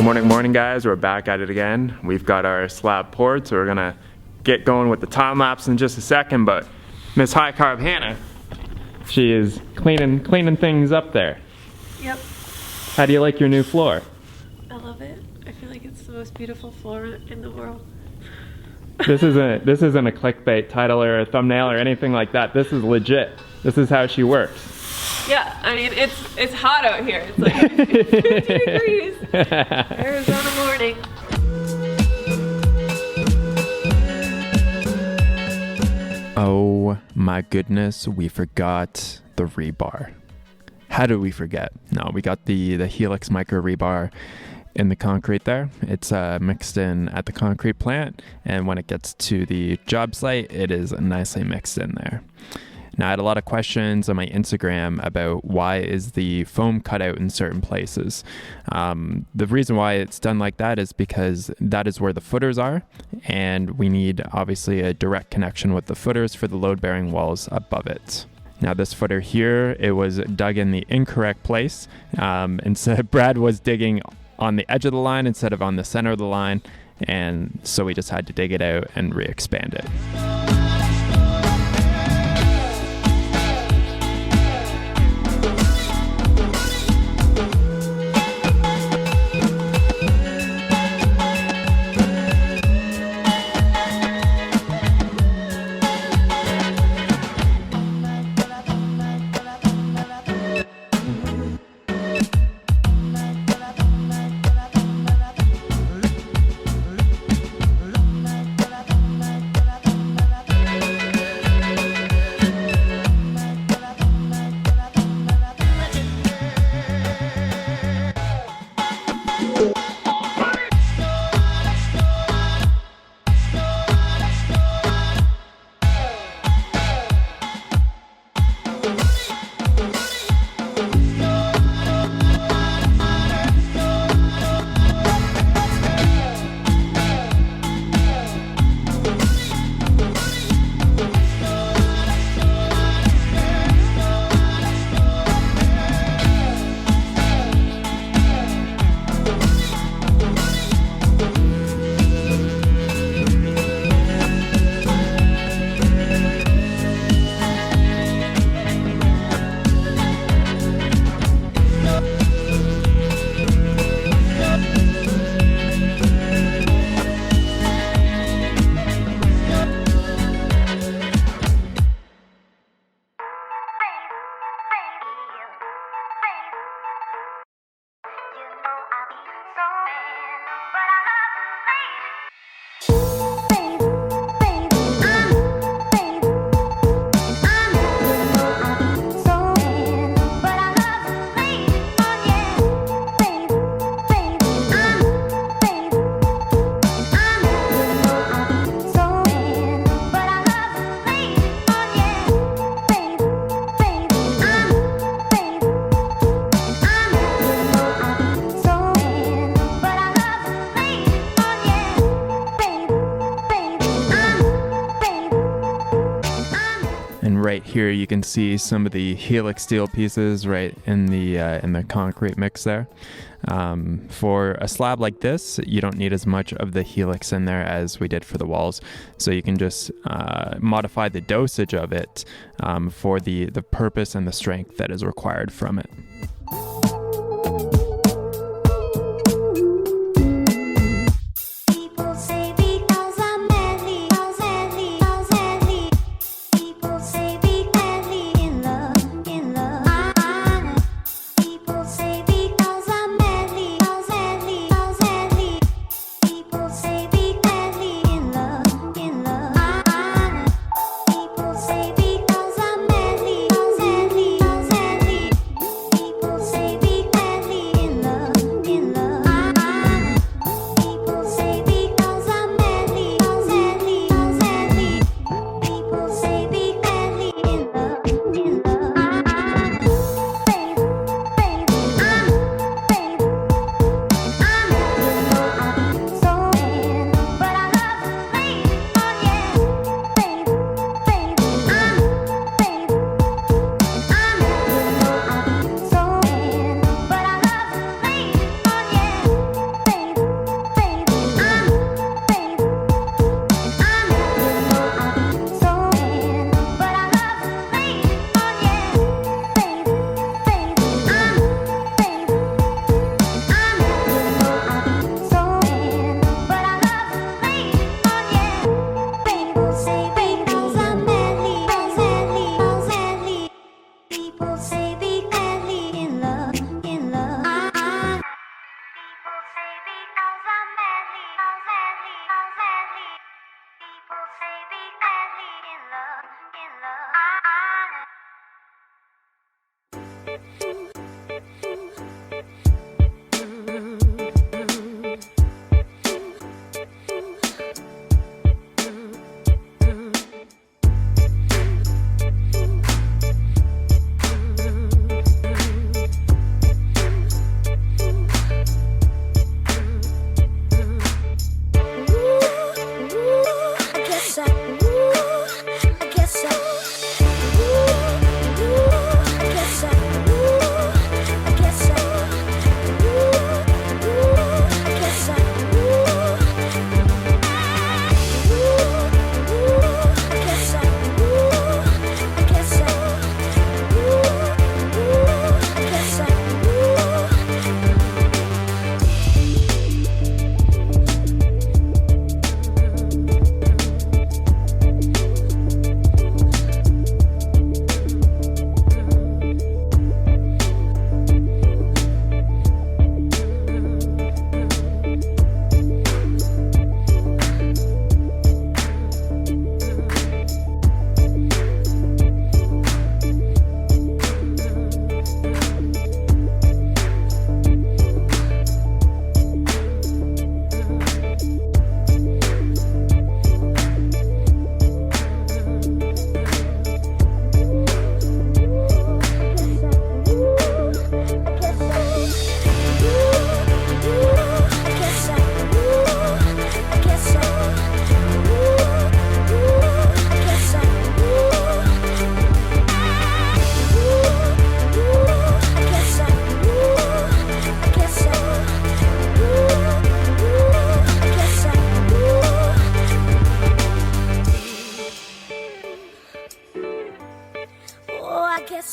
Good morning guys, we're back at it again. We've got our slab poured, so we're gonna get going with the time lapse in just a second, but Miss High Carb Hannah, she is cleaning things up there. Yep. How do you like your new floor? I love it. I feel like it's the most beautiful floor in the world. This isn't a clickbait title or a thumbnail or anything like that. This is legit. This is how she works. Yeah, I mean, it's hot out here. It's like 50 degrees. Arizona morning. Oh my goodness, we forgot the rebar. How did we forget? No, we got the Helix micro rebar in the concrete there. It's mixed in at the concrete plant, and when it gets to the job site, it is nicely mixed in there. Now, I had a lot of questions on my Instagram about why is the foam cut out in certain places. The reason why it's done like that is because that is where the footers are, and we need obviously a direct connection with the footers for the load-bearing walls above it. Now, this footer here, it was dug in the incorrect place. Instead, Brad was digging on the edge of the line instead of on the center of the line, and so we just had to dig it out and re-expand it. Right here you can see some of the Helix Steel pieces right in the concrete mix there. For a slab like this, you don't need as much of the Helix in there as we did for the walls, so you can just modify the dosage of it for the purpose and the strength that is required from it. People say be madly in love, in love. People say because I'm madly, madly, madly. People say be madly in love, in love.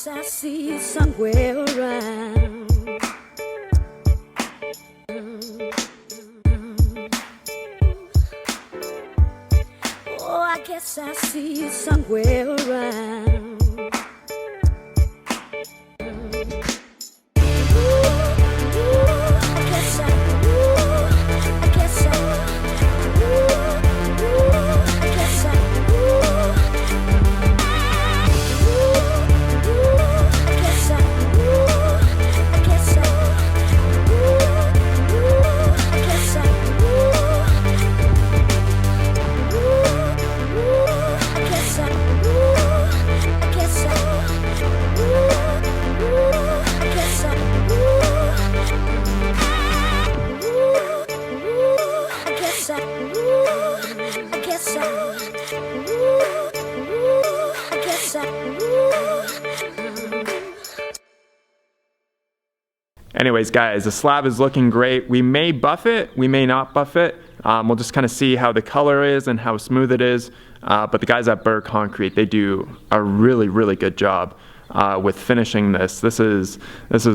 I see you somewhere around. Oh, I guess I see you somewhere around. Anyways, guys, the slab is looking great. We may buff it, we may not buff it. We'll just kind of see how the color is and how smooth it is. But the guys at Burr Concrete, they do a really, really good job with finishing this. This is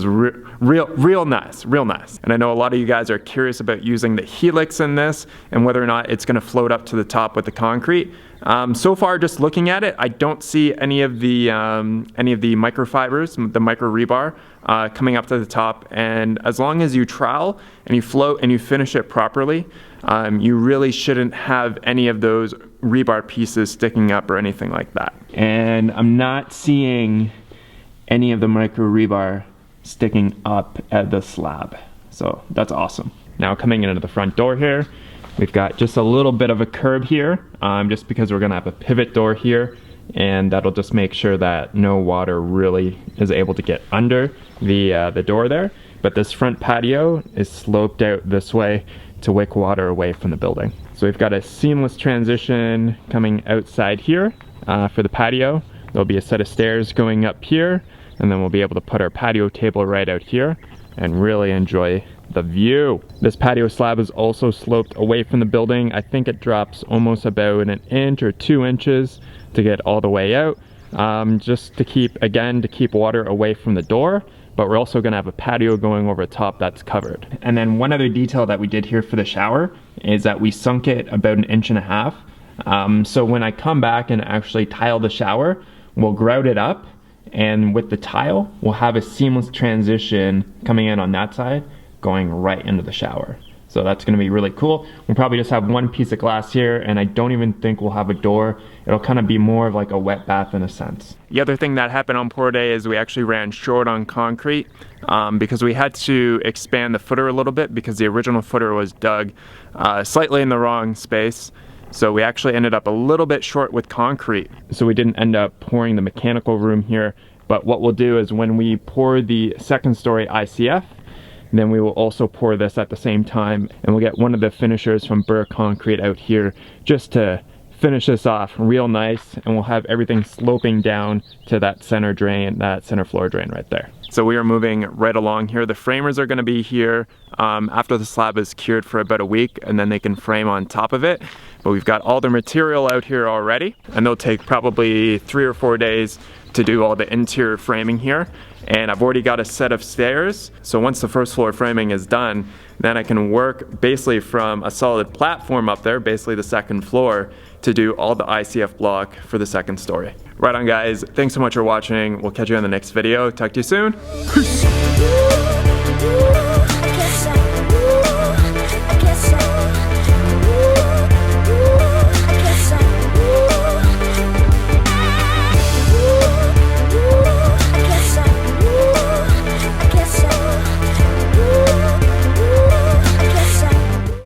real nice, real nice. And I know a lot of you guys are curious about using the Helix in this and whether or not it's going to float up to the top with the concrete. So far, just looking at it, I don't see any of the microfibers, the micro rebar, coming up to the top. And as long as you trowel and you float and you finish it properly, you really shouldn't have any of those rebar pieces sticking up or anything like that. And I'm not seeing any of the micro rebar sticking up at the slab. So that's awesome. Now coming into the front door here, we've got just a little bit of a curb here, just because we're gonna have a pivot door here, and that'll just make sure that no water really is able to get under the door there. But this front patio is sloped out this way to wick water away from the building. So we've got a seamless transition coming outside here for the patio. There'll be a set of stairs going up here, and then we'll be able to put our patio table right out here and really enjoy the view. This patio slab is also sloped away from the building. I think it drops almost about 1 inch or 2 inches to get all the way out, just to keep water away from the door. But we're also gonna have a patio going over top that's covered. And then one other detail that we did here for the shower is that we sunk it about 1.5 inches. So when I come back and actually tile the shower, we'll grout it up And with the tile, we'll have a seamless transition coming in on that side, going right into the shower. So that's gonna be really cool. We'll probably just have one piece of glass here, and I don't even think we'll have a door. It'll kind of be more of like a wet bath in a sense. The other thing that happened on pour day is we actually ran short on concrete because we had to expand the footer a little bit because the original footer was dug slightly in the wrong space. So we actually ended up a little bit short with concrete. So we didn't end up pouring the mechanical room here. But what we'll do is when we pour the second story ICF, then we will also pour this at the same time, and we'll get one of the finishers from Burr Concrete out here just to finish this off real nice, and we'll have everything sloping down to that center drain, that center floor drain right there. So we are moving right along here. The framers are gonna be here after the slab is cured for about a week, and then they can frame on top of it. But we've got all the material out here already, and they'll take probably 3 or 4 days to do all the interior framing here. And I've already got a set of stairs. So once the first floor framing is done, then I can work basically from a solid platform up there, basically the second floor, to do all the ICF block for the second story. Right on, guys. Thanks so much for watching. We'll catch you in the next video. Talk to you soon. Peace.